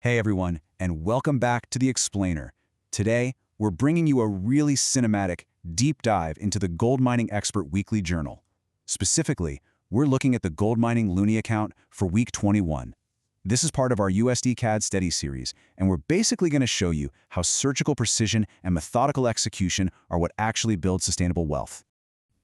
Hey everyone, and welcome back to The Explainer. Today, we're bringing you a really cinematic, deep dive into the GoldMiningExpert weekly journal. Specifically, we're looking at the GoldMining Loonie account for week 21. This is part of our USDCAD Steady Series, and we're basically going to show you how surgical precision and methodical execution are what actually build sustainable wealth.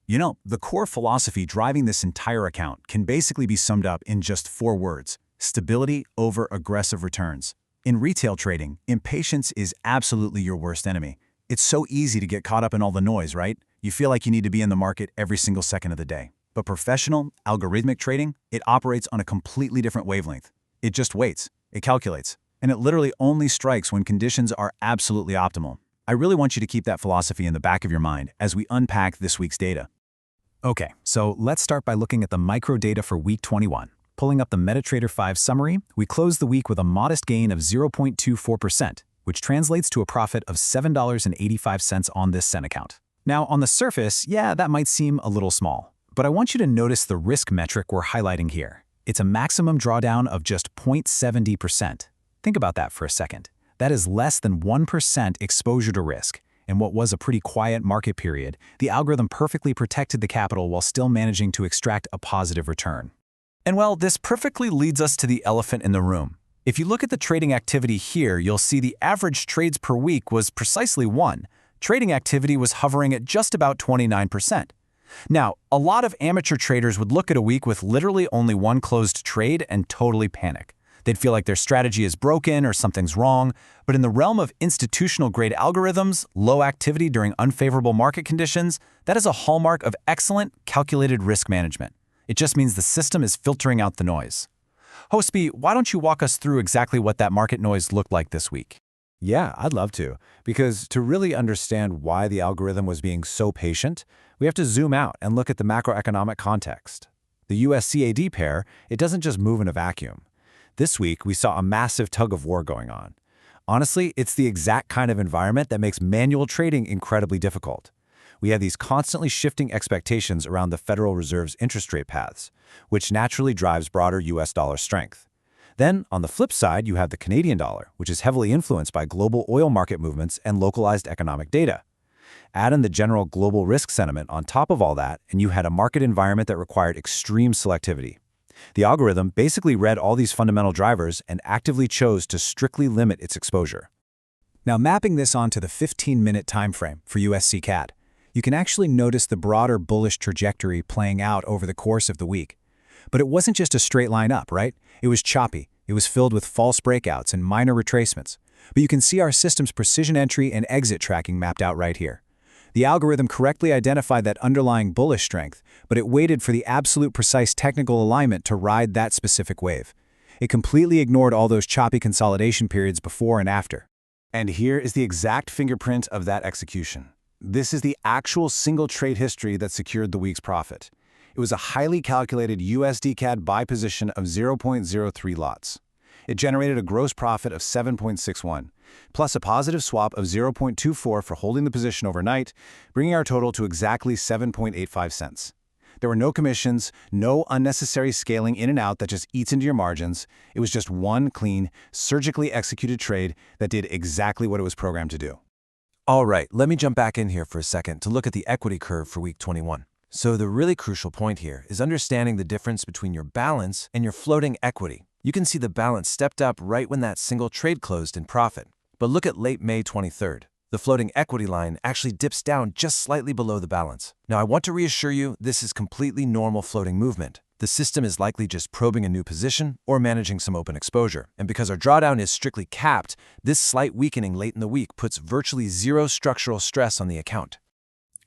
You know, the core philosophy driving this entire account can basically be summed up in just 4 words: stability over aggressive returns. In retail trading, impatience is absolutely your worst enemy. It's so easy to get caught up in all the noise, right? You feel like you need to be in the market every single second of the day. But professional, algorithmic trading, it operates on a completely different wavelength. It just waits, it calculates, and it literally only strikes when conditions are absolutely optimal. I really want you to keep that philosophy in the back of your mind as we unpack this week's data. Okay, so let's start by looking at the micro data for week 21. Pulling up the MetaTrader 5 summary, we closed the week with a modest gain of 0.24%, which translates to a profit of $7.85 on this cent account. Now, on the surface, yeah, that might seem a little small, but I want you to notice the risk metric we're highlighting here. It's a maximum drawdown of just 0.70%. Think about that for a second. That is less than 1% exposure to risk. In what was a pretty quiet market period, the algorithm perfectly protected the capital while still managing to extract a positive return. And well, this perfectly leads us to the elephant in the room. If you look at the trading activity here, you'll see the average trades per week was precisely 1. Trading activity was hovering at just about 29%. Now, a lot of amateur traders would look at a week with literally only 1 closed trade and totally panic. They'd feel like their strategy is broken or something's wrong. But in the realm of institutional-grade algorithms, low activity during unfavorable market conditions, that is a hallmark of excellent, calculated risk management. It just means the system is filtering out the noise. Hostby, why don't you walk us through exactly what that market noise looked like this week? Yeah, I'd love to, because to really understand why the algorithm was being so patient, we have to zoom out and look at the macroeconomic context. The USCAD pair, it doesn't just move in a vacuum. This week, we saw a massive tug-of-war going on. Honestly, it's the exact kind of environment that makes manual trading incredibly difficult. We have these constantly shifting expectations around the Federal Reserve's interest rate paths, which naturally drives broader US dollar strength. Then, on the flip side, you have the Canadian dollar, which is heavily influenced by global oil market movements and localized economic data. Add in the general global risk sentiment on top of all that, and you had a market environment that required extreme selectivity. The algorithm basically read all these fundamental drivers and actively chose to strictly limit its exposure. Now, mapping this onto the 15-minute time frame for USDCAD, you can actually notice the broader bullish trajectory playing out over the course of the week. But it wasn't just a straight line up, right? It was choppy. It was filled with false breakouts and minor retracements. But you can see our system's precision entry and exit tracking mapped out right here. The algorithm correctly identified that underlying bullish strength, but it waited for the absolute precise technical alignment to ride that specific wave. It completely ignored all those choppy consolidation periods before and after. And here is the exact fingerprint of that execution. This is the actual single trade history that secured the week's profit. It was a highly calculated USDCAD buy position of 0.03 lots. It generated a gross profit of 7.61, plus a positive swap of 0.24 for holding the position overnight, bringing our total to exactly 7.85 cents. There were no commissions, no unnecessary scaling in and out that just eats into your margins. It was just one clean, surgically executed trade that did exactly what it was programmed to do. All right, let me jump back in here for a second to look at the equity curve for week 21. So the really crucial point here is understanding the difference between your balance and your floating equity. You can see the balance stepped up right when that single trade closed in profit. But look at late May 23rd. The floating equity line actually dips down just slightly below the balance. Now I want to reassure you, this is completely normal floating movement. The system is likely just probing a new position or managing some open exposure. And because our drawdown is strictly capped, this slight weakening late in the week puts virtually zero structural stress on the account.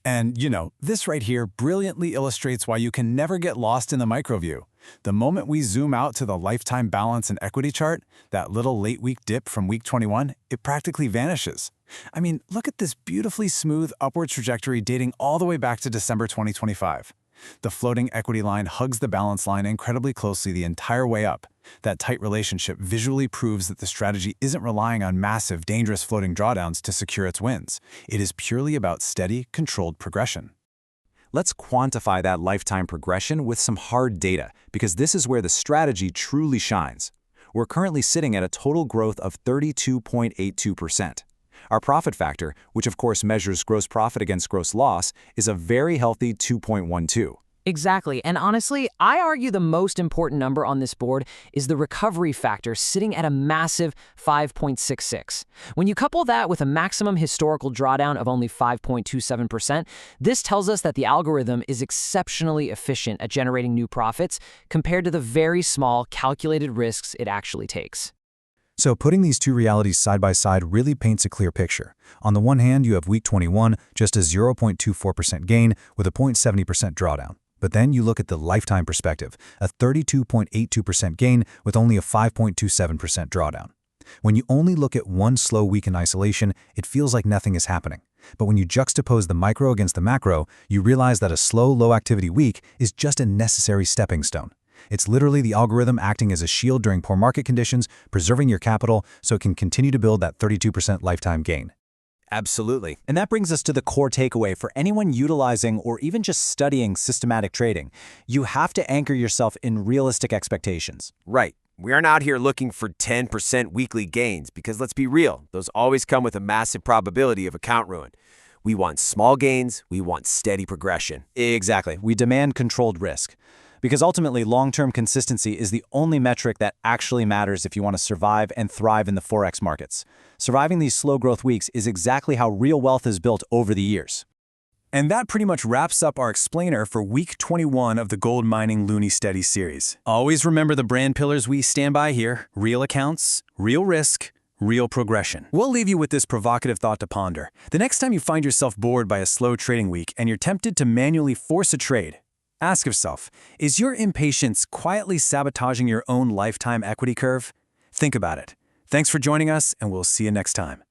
And, you know, this right here brilliantly illustrates why you can never get lost in the micro view. The moment we zoom out to the lifetime balance and equity chart, that little late week dip from week 21, it practically vanishes. I mean, look at this beautifully smooth upward trajectory dating all the way back to December 2025. The floating equity line hugs the balance line incredibly closely the entire way up. That tight relationship visually proves that the strategy isn't relying on massive, dangerous floating drawdowns to secure its wins. It is purely about steady, controlled progression. Let's quantify that lifetime progression with some hard data, because this is where the strategy truly shines. we're currently sitting at a total growth of 32.82%. Our profit factor, which of course measures gross profit against gross loss, is a very healthy 2.12. Exactly. And honestly, I argue the most important number on this board is the recovery factor sitting at a massive 5.66. When you couple that with a maximum historical drawdown of only 5.27%, this tells us that the algorithm is exceptionally efficient at generating new profits compared to the very small calculated risks it actually takes. So putting these two realities side by side really paints a clear picture. On the one hand, you have week 21, just a 0.24% gain with a 0.70% drawdown. But then you look at the lifetime perspective, a 32.82% gain with only a 5.27% drawdown. When you only look at one slow week in isolation, it feels like nothing is happening. But when you juxtapose the micro against the macro, you realize that a slow, low-activity week is just a necessary stepping stone. It's literally the algorithm acting as a shield during poor market conditions, preserving your capital so it can continue to build that 32% lifetime gain. Absolutely. And that brings us to the core takeaway for anyone utilizing or even just studying systematic trading. You have to anchor yourself in realistic expectations. Right. We aren't out here looking for 10% weekly gains because let's be real, those always come with a massive probability of account ruin. We want small gains, we want steady progression. Exactly. We demand controlled risk. Because ultimately, long-term consistency is the only metric that actually matters if you want to survive and thrive in the Forex markets. Surviving these slow growth weeks is exactly how real wealth is built over the years. And that pretty much wraps up our explainer for week 21 of the GoldMining Loonie Steady Series. Always remember the brand pillars we stand by here: real accounts, real risk, real progression. We'll leave you with this provocative thought to ponder. The next time you find yourself bored by a slow trading week and you're tempted to manually force a trade, ask yourself, is your impatience quietly sabotaging your own lifetime equity curve? Think about it. Thanks for joining us, and we'll see you next time.